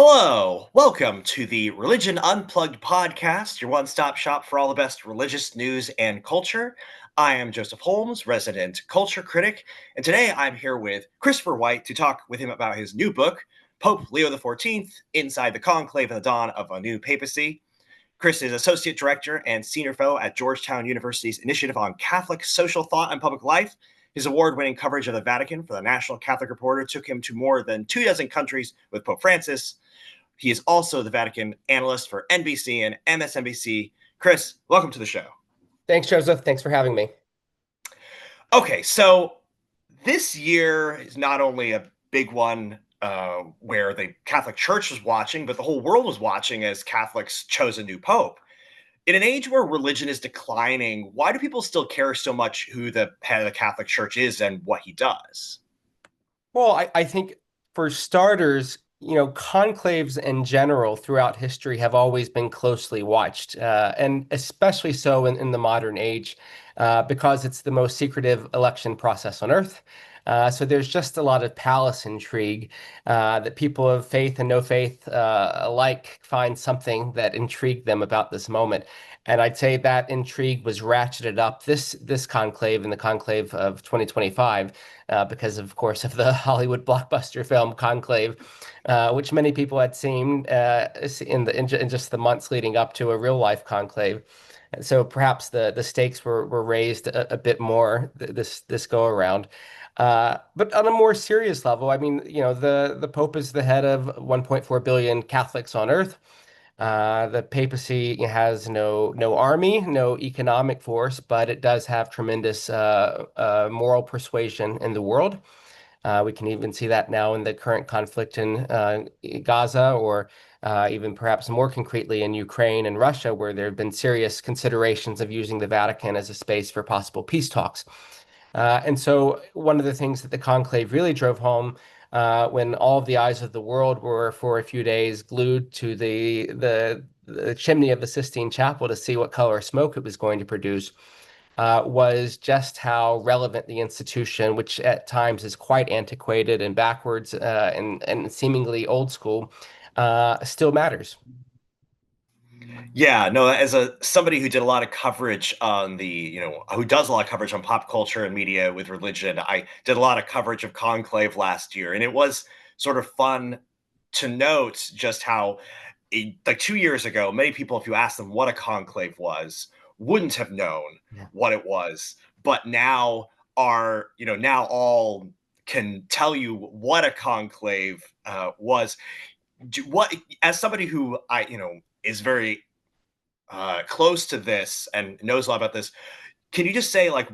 Hello, welcome to the Religion Unplugged podcast, your one stop shop for all the best religious news and culture. I am Joseph Holmes, resident culture critic, and today I'm here with Christopher White to talk with him about his new book, Pope Leo XIV Inside the Conclave and the Dawn of a New Papacy. Chris is Associate Director and Senior Fellow at Georgetown University's Initiative on Catholic Social Thought and Public Life. His award-winning coverage of the Vatican for the National Catholic Reporter took him to more than 24 countries with Pope Francis. He is also the Vatican analyst for NBC and MSNBC. Chris, welcome to the show. Thanks, Joseph. Thanks for having me. Okay, so this year is not only a big one where the Catholic Church was watching, but the whole world was watching as Catholics chose a new pope. In an age where religion is declining, why do people still care so much who the head of the Catholic Church is and what he does? Well, I think for starters, conclaves in general throughout history have always been closely watched, and especially so in the modern age, because it's the most secretive election process on earth. So there's just a lot of palace intrigue that people of faith and no faith alike find something that intrigued them about this moment. And I'd say that intrigue was ratcheted up this conclave in the conclave of 2025 because, of course, of the Hollywood blockbuster film Conclave, which many people had seen in just the months leading up to a real life conclave. And so perhaps the stakes were raised a bit more this go around. But on a more serious level, I mean, the Pope is the head of 1.4 billion Catholics on earth. The papacy has no army, no economic force, but it does have tremendous moral persuasion in the world. We can even see that now in the current conflict in Gaza, or even perhaps more concretely in Ukraine and Russia, where there have been serious considerations of using the Vatican as a space for possible peace talks. And so one of the things that the conclave really drove home when all of the eyes of the world were for a few days glued to the chimney of the Sistine Chapel to see what color smoke it was going to produce, was just how relevant the institution, which at times is quite antiquated and backwards and seemingly old school, still matters. Yeah, no, as somebody who did a lot of coverage on who does a lot of coverage on pop culture and media with religion, I did a lot of coverage of Conclave last year, and it was sort of fun to note just how, like 2 years ago, many people, if you asked them what a conclave was, wouldn't have known Yeah. what it was, but now now all can tell you what a conclave was. What, as somebody who is very close to this and knows a lot about this, can you just say, like,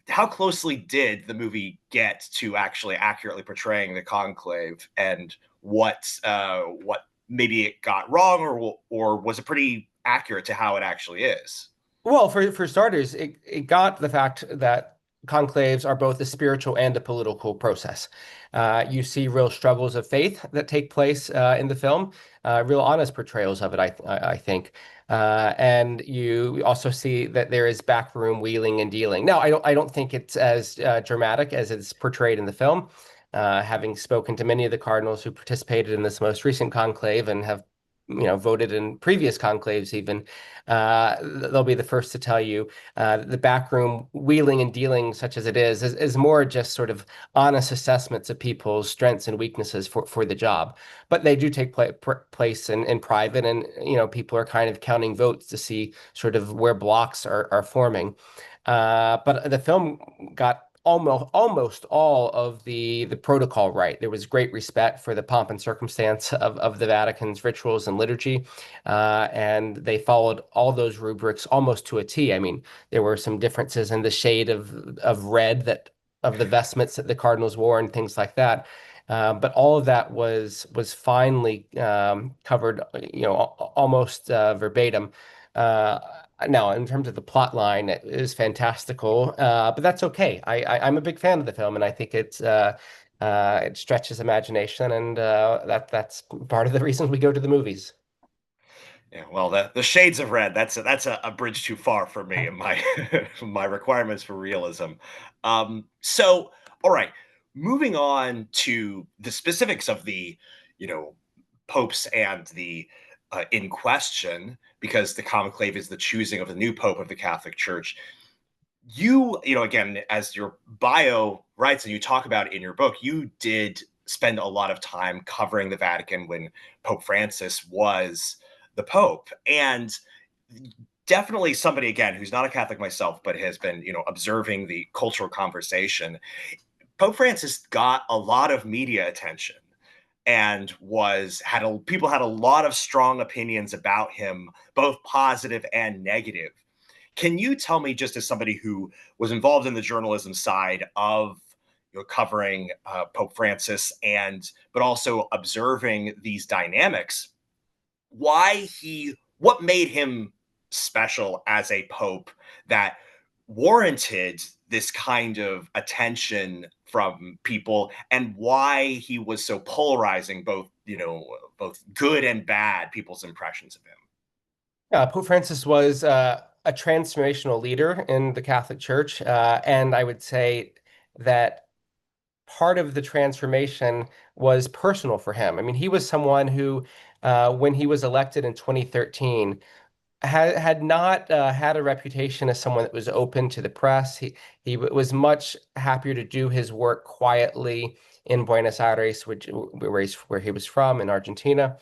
how closely did the movie get to actually accurately portraying the conclave, and what maybe it got wrong, or was it pretty accurate to how it actually is? Well, for starters, it got the fact that conclaves are both a spiritual and a political process. You see real struggles of faith that take place in the film, real honest portrayals of it, I think. And you also see that there is backroom wheeling and dealing. Now, I don't think it's as dramatic as it's portrayed in the film. Having spoken to many of the cardinals who participated in this most recent conclave and have voted in previous conclaves even, they'll be the first to tell you the backroom wheeling and dealing, such as it is more just sort of honest assessments of people's strengths and weaknesses for the job. But they do take place in private, and people are kind of counting votes to see sort of where blocks are forming. But the film got almost all of the protocol right. There was great respect for the pomp and circumstance of the Vatican's rituals and liturgy, and they followed all those rubrics almost to a T. I mean, there were some differences in the shade of red that of the vestments that the cardinals wore and things like that. But all of that was finally covered, almost verbatim. Uh, Now, in terms of the plot line, it is fantastical, but that's okay. I'm a big fan of the film, and I think it stretches imagination, and that's part of the reason we go to the movies. Yeah, well, the shades of red, that's a bridge too far for me and my my requirements for realism. So, all right, moving on to the specifics of the, you know, popes and the in question, because the conclave is the choosing of the new pope of the Catholic Church. Again, as your bio writes and you talk about it in your book, you did spend a lot of time covering the Vatican when Pope Francis was the Pope. And definitely somebody, again, who's not a Catholic myself, but has been, observing the cultural conversation. Pope Francis got a lot of media attention and people had a lot of strong opinions about him, both positive and negative. Can you tell me, just as somebody who was involved in the journalism side of covering Pope Francis, but also observing these dynamics, what made him special as a pope that warranted this kind of attention from people, and why he was so polarizing, both good and bad people's impressions of him? Pope Francis was a transformational leader in the Catholic Church, and I would say that part of the transformation was personal for him. I mean, he was someone who, when he was elected in 2013, had not had a reputation as someone that was open to the press. He was much happier to do his work quietly in Buenos Aires, where he was from in Argentina.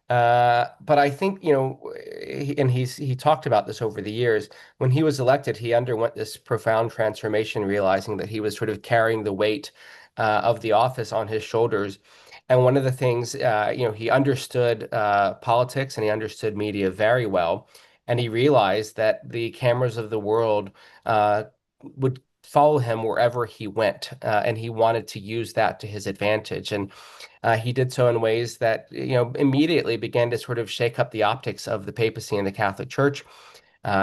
But I think, he talked about this over the years. When he was elected, he underwent this profound transformation, realizing that he was sort of carrying the weight of the office on his shoulders. And one of the things, he understood politics and he understood media very well. And he realized that the cameras of the world would follow him wherever he went. And he wanted to use that to his advantage. And he did so in ways that, immediately began to sort of shake up the optics of the papacy and the Catholic Church.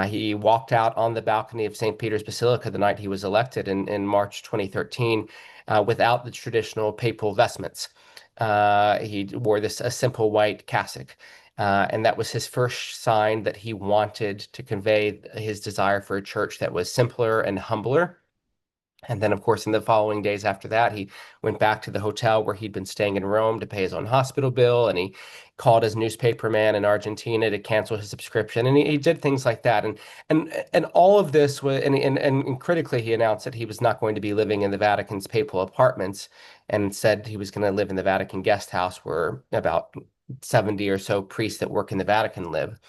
He walked out on the balcony of St. Peter's Basilica the night he was elected in March 2013 without the traditional papal vestments. He wore a simple white cassock. And that was his first sign that he wanted to convey his desire for a church that was simpler and humbler. And then, of course, in the following days after that, he went back to the hotel where he'd been staying in Rome to pay his own hospital bill. And he called his newspaper man in Argentina to cancel his subscription. And he did things like that. And all of this was, and critically, he announced that he was not going to be living in the Vatican's papal apartments, and said he was going to live in the Vatican guest house where about 70 or so priests that work in the Vatican live.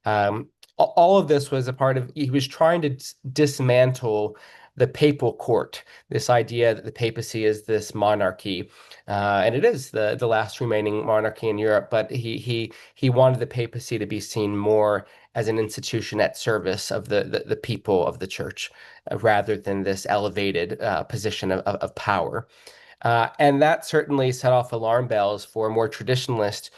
All of this was a part of, he was trying to dismantle the papal court, this idea that the papacy is this monarchy, and it is the last remaining monarchy in Europe. But he wanted the papacy to be seen more as an institution at service of the people of the church, rather than this elevated position of power. And that certainly set off alarm bells for more traditionalists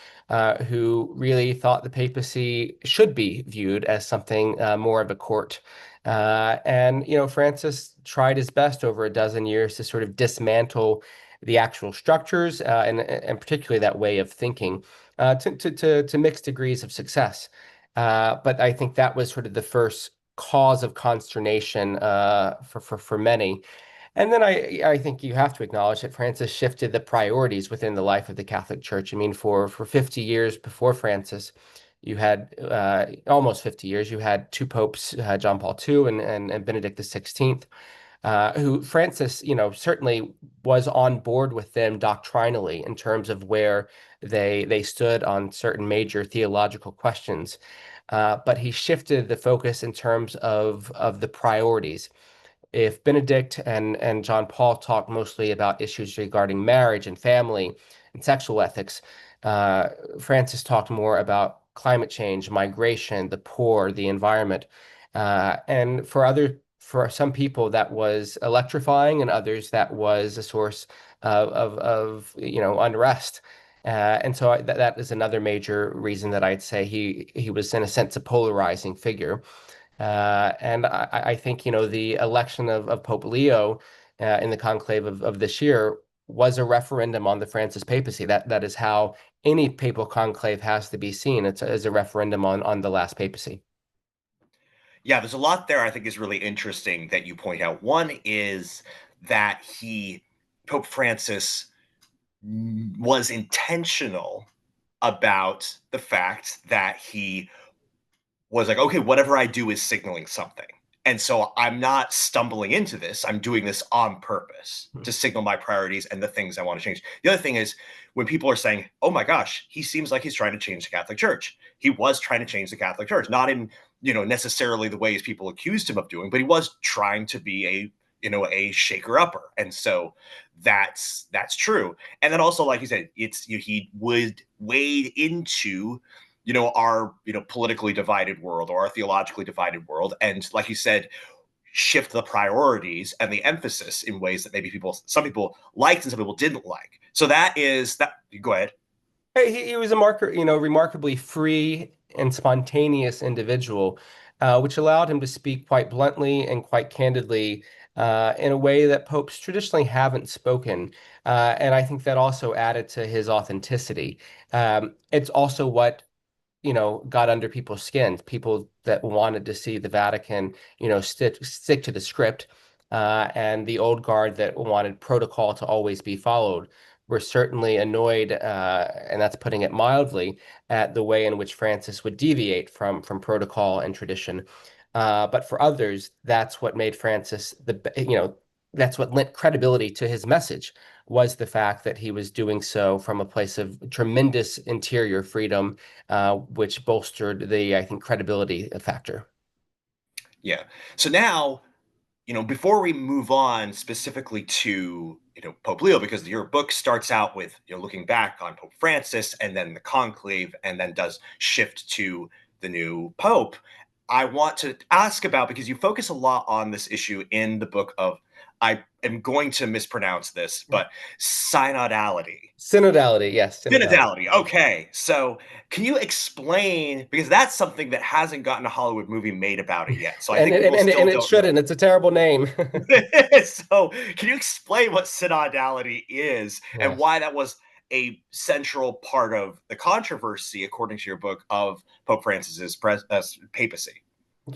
who really thought the papacy should be viewed as something more of a court. And Francis tried his best over a dozen years to sort of dismantle the actual structures, and particularly that way of thinking, to mixed degrees of success. But I think that was sort of the first cause of consternation for many. And then I think you have to acknowledge that Francis shifted the priorities within the life of the Catholic Church. I mean, for 50 years before Francis, you had almost 50 years, you had two popes, John Paul II and Benedict XVI, who Francis, certainly was on board with them doctrinally in terms of where they stood on certain major theological questions. But he shifted the focus in terms of the priorities. If Benedict and John Paul talked mostly about issues regarding marriage and family and sexual ethics, Francis talked more about climate change, migration, the poor, the environment. And for some people, that was electrifying, and others that was a source of unrest. And so that is another major reason that I'd say he was, in a sense, a polarizing figure. And I think, the election of Pope Leo in the conclave of this year was a referendum on the Francis papacy. That is how any papal conclave has to be seen. It's as a referendum on the last papacy. Yeah, there's a lot there I think is really interesting that you point out. One is that Pope Francis, was intentional about the fact that he was like, okay, whatever I do is signaling something. And so I'm not stumbling into this. I'm doing this on purpose to signal my priorities and the things I want to change. The other thing is when people are saying, oh my gosh, he seems like he's trying to change the Catholic Church. He was trying to change the Catholic Church, not in, necessarily the ways people accused him of doing, but he was trying to be a shaker upper. And so that's true. And then also, like you said, he would wade into our politically divided world or our theologically divided world, and like you said, shift the priorities and the emphasis in ways that maybe some people liked and some people didn't like. So that is that. Go ahead. He was a remarkably free and spontaneous individual, which allowed him to speak quite bluntly and quite candidly in a way that popes traditionally haven't spoken. And I think that also added to his authenticity. It's also what got under people's skins, people that wanted to see the Vatican, stick to the script, and the old guard that wanted protocol to always be followed were certainly annoyed, and that's putting it mildly, at the way in which Francis would deviate from protocol and tradition. But for others, that's what made Francis that's what lent credibility to his message, was the fact that he was doing so from a place of tremendous interior freedom, which bolstered the, I think, credibility factor. Yeah. So now, before we move on specifically to Pope Leo, because your book starts out with looking back on Pope Francis and then the conclave, and then does shift to the new pope. I want to ask about, because you focus a lot on this issue in the book of, I am going to mispronounce this, but synodality. Synodality, yes, synodality. Synodality. Okay. So can you explain, because that's something that hasn't gotten a Hollywood movie made about it yet. So I And think it, people and, still and it don't know. shouldn't. It's a terrible name. So can you explain what synodality is and Yes. why that was a central part of the controversy, according to your book, of Pope Francis's papacy?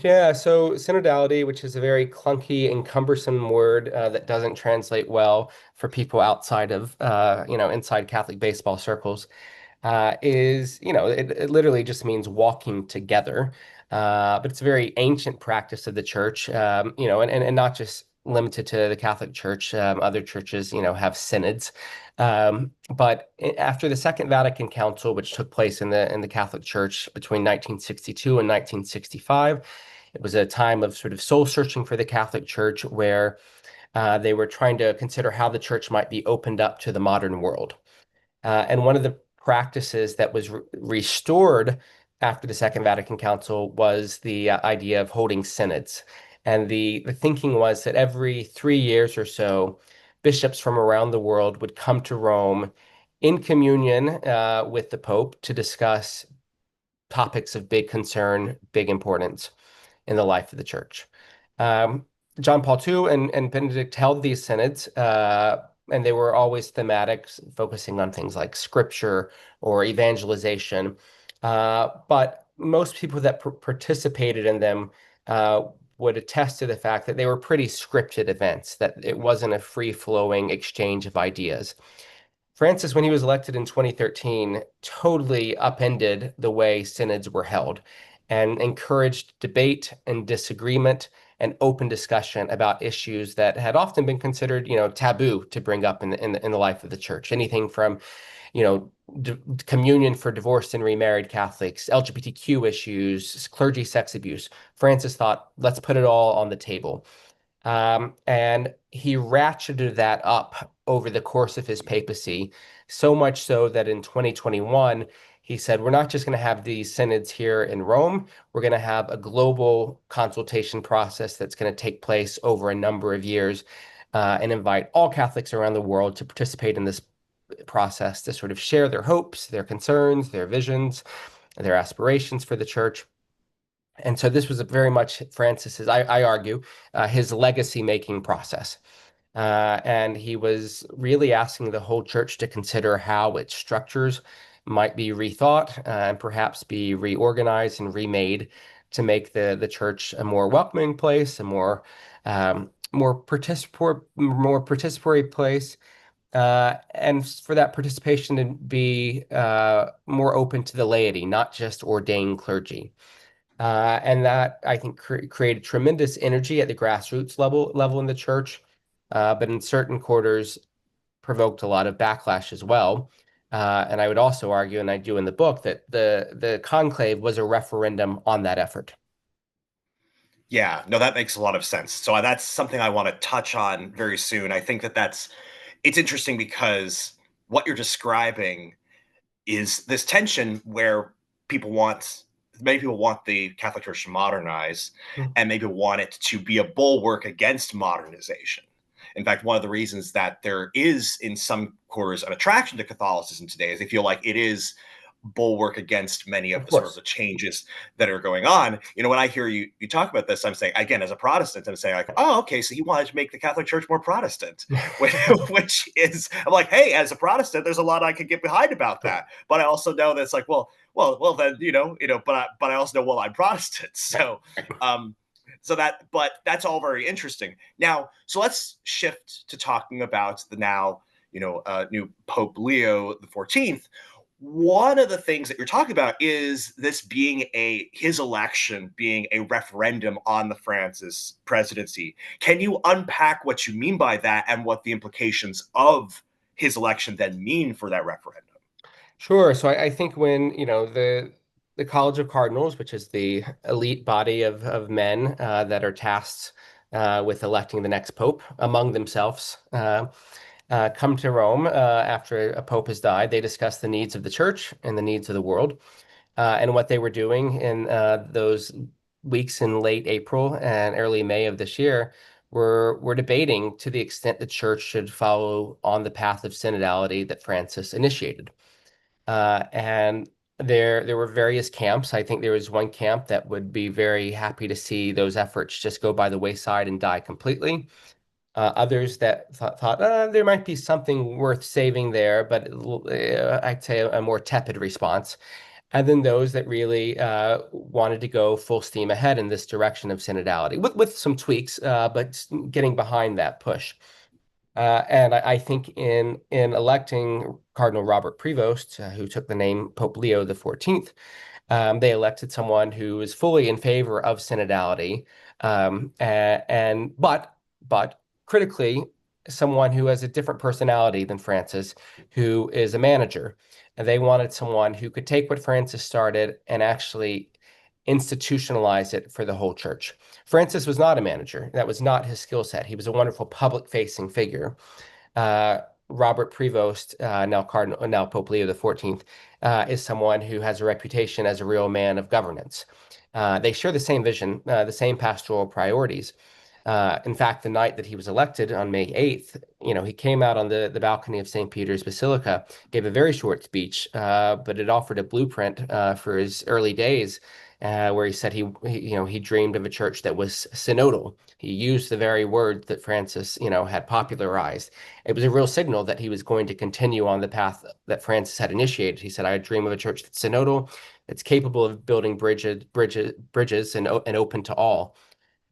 Yeah, so synodality, which is a very clunky and cumbersome word that doesn't translate well for people outside of, inside Catholic baseball circles, it literally just means walking together. But it's a very ancient practice of the church, and not just limited to the Catholic Church. Other churches, have synods. But after the Second Vatican Council, which took place in the Catholic Church between 1962 and 1965, it was a time of sort of soul searching for the Catholic Church, where they were trying to consider how the church might be opened up to the modern world. And one of the practices that was restored after the Second Vatican Council was the idea of holding synods. And the thinking was that every 3 years or so, bishops from around the world would come to Rome in communion with the Pope to discuss topics of big concern, big importance in the life of the church. Um, John Paul II and Benedict held these synods, and they were always thematic, focusing on things like scripture or evangelization. But most people that participated in them would attest to the fact that they were pretty scripted events, that it wasn't a free-flowing exchange of ideas. Francis, when he was elected in 2013, totally upended the way synods were held and encouraged debate and disagreement and open discussion about issues that had often been considered, taboo to bring up in the life of the church. Anything from, you know, communion for divorced and remarried Catholics, LGBTQ issues, clergy sex abuse. Francis thought, let's put it all on the table. And he ratcheted that up over the course of his papacy, so much so that in 2021, he said, we're not just going to have these synods here in Rome, we're going to have a global consultation process that's going to take place over a number of years, and invite all Catholics around the world to participate in this process to sort of share their hopes, their concerns, their visions, their aspirations for the church. And so this was very much Francis's, I argue, his legacy making process. And he was really asking the whole church to consider how its structures might be rethought, and perhaps be reorganized and remade to make the church a more welcoming place, a more participatory place, and for that participation to be more open to the laity, not just ordained clergy. And that I think created tremendous energy at the grassroots level in the church, but in certain quarters provoked a lot of backlash as well. And I would also argue, and I do in the book, that the conclave was a referendum on that effort. Yeah, no, that makes a lot of sense. So that's something I want to touch on very soon. I think that it's interesting because what you're describing is this tension where people want many people want the Catholic Church to modernize, Mm. and maybe want it to be a bulwark against modernization. In fact, one of the reasons that there is in some quarters an attraction to Catholicism today is they feel like it is bulwark against many of Of the sort of course. the changes that are going on. When I hear you talk about this, I'm saying again as a Protestant, I'm saying like, oh, okay, so he wanted to make the Catholic Church more Protestant, which is I'm like, hey, as a Protestant, there's a lot I could get behind about that, but I also know that it's like, well, then but I also know, well, I'm Protestant, so but that's all very interesting. Now, so let's shift to talking about the now new Pope Leo the 14th. One of the things that you're talking about is this being his election being a referendum on the Francis presidency. Can you unpack what you mean by that and what the implications of his election then mean for that referendum? Sure. So I think when, the College of Cardinals, which is the elite body of men that are tasked with electing the next pope among themselves, come to Rome after a pope has died, they discuss the needs of the church and the needs of the world. And what they were doing in those weeks in late April and early May of this year were debating to the extent the church should follow on the path of synodality that Francis initiated. And there were various camps. I think there was one camp that would be very happy to see those efforts just go by the wayside and die completely. Others that thought there might be something worth saving there, but I'd say a more tepid response. And then those that really wanted to go full steam ahead in this direction of synodality with some tweaks, but getting behind that push. And I think in electing Cardinal Robert Prevost, who took the name Pope Leo the 14th, they elected someone who is fully in favor of synodality, but critically, someone who has a different personality than Francis, who is a manager. And they wanted someone who could take what Francis started and actually institutionalize it for the whole church. Francis was not a manager. That was not his skill set. He was a wonderful public-facing figure. Uh, Robert Prevost, now Pope Leo the 14th, is someone who has a reputation as a real man of governance. They share the same vision, the same pastoral priorities. In fact, the night that he was elected on May 8th, he came out on the balcony of St. Peter's Basilica, gave a very short speech, but it offered a blueprint for his early days, where he said he dreamed of a church that was synodal. He used the very word that Francis, had popularized. It was a real signal that he was going to continue on the path that Francis had initiated. He said, "I dream of a church that's synodal, that's capable of building bridges, and open to all."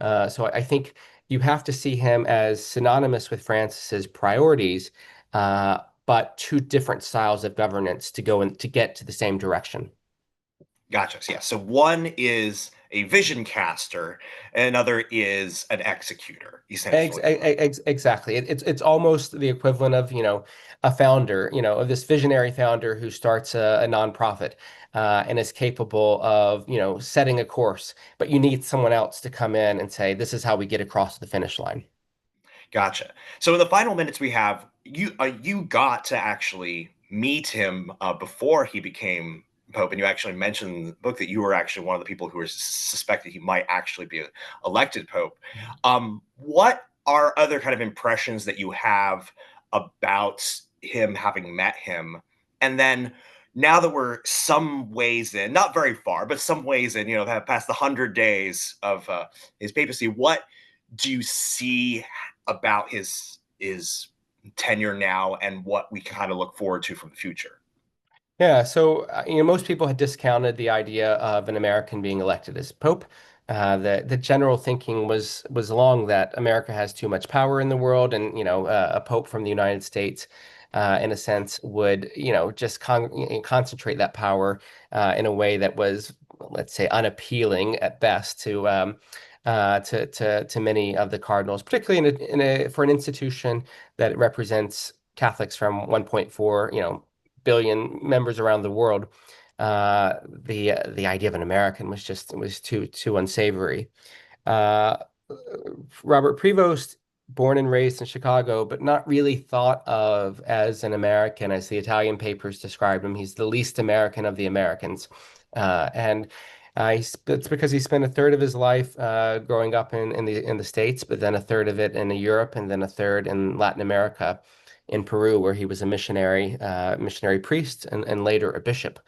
So I think you have to see him as synonymous with Francis's priorities, but two different styles of governance to go and to get to the same direction. Gotcha. So, yeah. So one is a vision caster, and another is an executor, essentially. Exactly. It's almost the equivalent of, a founder, of this visionary founder who starts a nonprofit and is capable of, setting a course, but you need someone else to come in and say, this is how we get across the finish line. Gotcha. So in the final minutes we have, you got to actually meet him before he became pope, and you actually mentioned in the book that you were actually one of the people who were suspected he might actually be elected pope. What are other kind of impressions that you have about him, having met him, and then now that we're some ways in, not very far, but some ways in, past the 100 days of his papacy, what do you see about his tenure now and what we kind of look forward to from the future? Yeah, so most people had discounted the idea of an American being elected as pope. The general thinking was along that America has too much power in the world, and a pope from the United States in a sense, would, just concentrate that power in a way that was, let's say, unappealing at best to many of the cardinals, particularly for an institution that represents Catholics from 1.4, billion members around the world. The idea of an American was too unsavory. Uh, Robert Prevost, born and raised in Chicago, but not really thought of as an American, as the Italian papers described him. He's the least American of the Americans, and it's because he spent a third of his life growing up in the States, but then a third of it in Europe, and then a third in Latin America, in Peru, where he was a missionary priest, and later a bishop.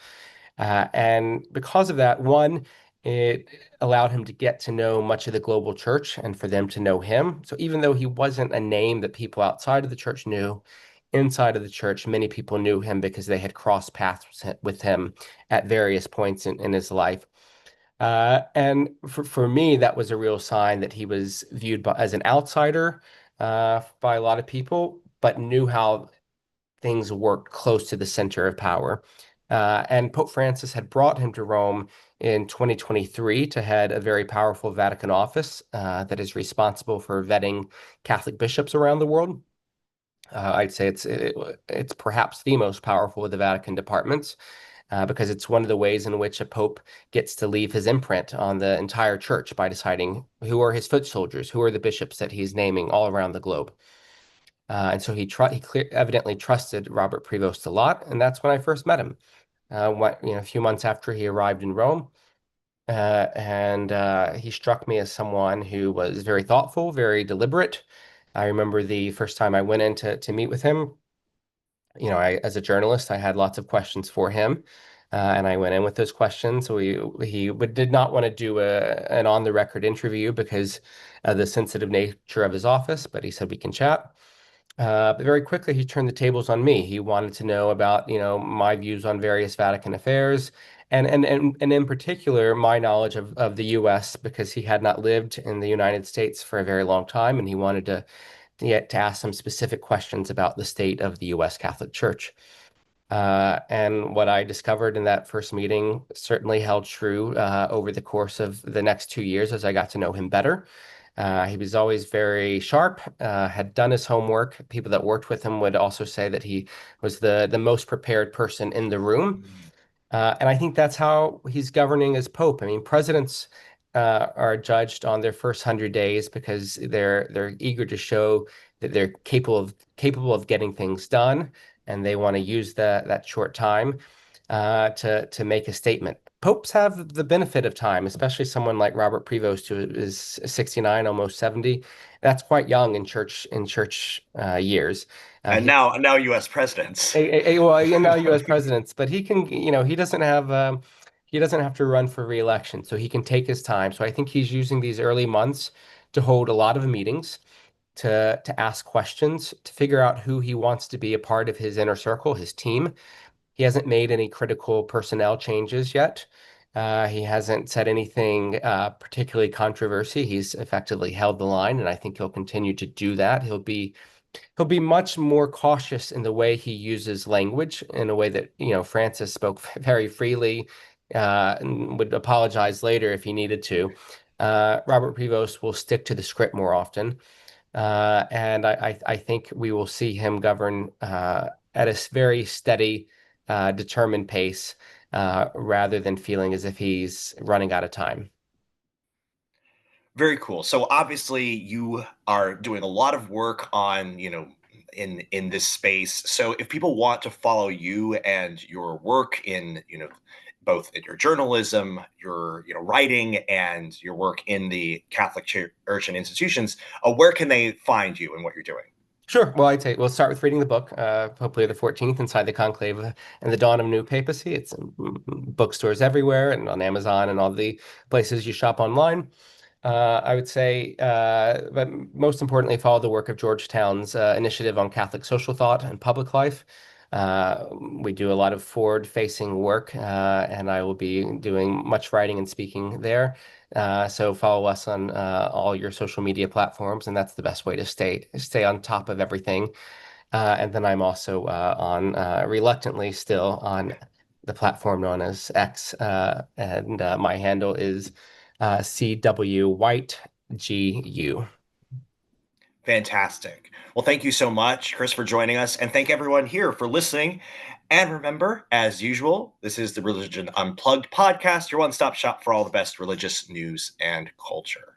And because of that, one, it allowed him to get to know much of the global church and for them to know him. So even though he wasn't a name that people outside of the church knew, inside of the church, many people knew him because they had crossed paths with him at various points in his life. And for me, that was a real sign that he was viewed as an outsider by a lot of people, but knew how things worked close to the center of power. And Pope Francis had brought him to Rome in 2023 to head a very powerful Vatican office that is responsible for vetting Catholic bishops around the world. I'd say it's perhaps the most powerful of the Vatican departments because it's one of the ways in which a pope gets to leave his imprint on the entire church by deciding who are his foot soldiers, who are the bishops that he's naming all around the globe. And so he evidently trusted Robert Prevost a lot, and that's when I first met him. A few months after he arrived in Rome, and he struck me as someone who was very thoughtful, very deliberate. I remember the first time I went in to meet with him. As a journalist, I had lots of questions for him, and I went in with those questions. He did not want to do an on-the-record interview because of the sensitive nature of his office, but he said we can chat. But very quickly, he turned the tables on me. He wanted to know about, my views on various Vatican affairs, and in particular, my knowledge of the U.S. because he had not lived in the United States for a very long time, and he wanted to ask some specific questions about the state of the U.S. Catholic Church. And what I discovered in that first meeting certainly held true over the course of the next 2 years as I got to know him better. He was always very sharp, had done his homework. People that worked with him would also say that he was the most prepared person in the room. And I think that's how he's governing as Pope. I mean, presidents are judged on their first 100 days because they're eager to show that they're capable of getting things done, and they want to use that short time to make a statement. Popes have the benefit of time, especially someone like Robert Prevost, who is 69, almost 70. That's quite young in church years. And He now U.S. presidents. well, U.S. presidents, but he can, he doesn't have to run for re-election, so he can take his time. So I think he's using these early months to hold a lot of meetings, to ask questions, to figure out who he wants to be a part of his inner circle, his team. He hasn't made any critical personnel changes yet. He hasn't said anything particularly controversial. He's effectively held the line, and I think he'll continue to do that. He'll be much more cautious in the way he uses language, in a way that, Francis spoke very freely and would apologize later if he needed to. Robert Prevost will stick to the script more often. And I think we will see him govern at a very steady, determined pace rather than feeling as if he's running out of time. Very cool. So obviously you are doing a lot of work on, in this space. So if people want to follow you and your work in, both in your journalism, your, writing, and your work in the Catholic Church and institutions, where can they find you and what you're doing? Sure. Well, I'd say we'll start with reading the book, hopefully the 14th, Inside the Conclave and the Dawn of New Papacy. It's in bookstores everywhere and on Amazon and all the places you shop online. I would say, but most importantly, follow the work of Georgetown's initiative on Catholic social thought and public life. We do a lot of forward-facing work, and I will be doing much writing and speaking there. So follow us on all your social media platforms, and that's the best way to stay on top of everything. And then I'm also on, reluctantly still, on the platform known as X. And my handle is CW White GU. Fantastic. Well, thank you so much, Chris, for joining us, and thank everyone here for listening. And remember, as usual, this is the Religion Unplugged podcast, your one stop shop for all the best religious news and culture.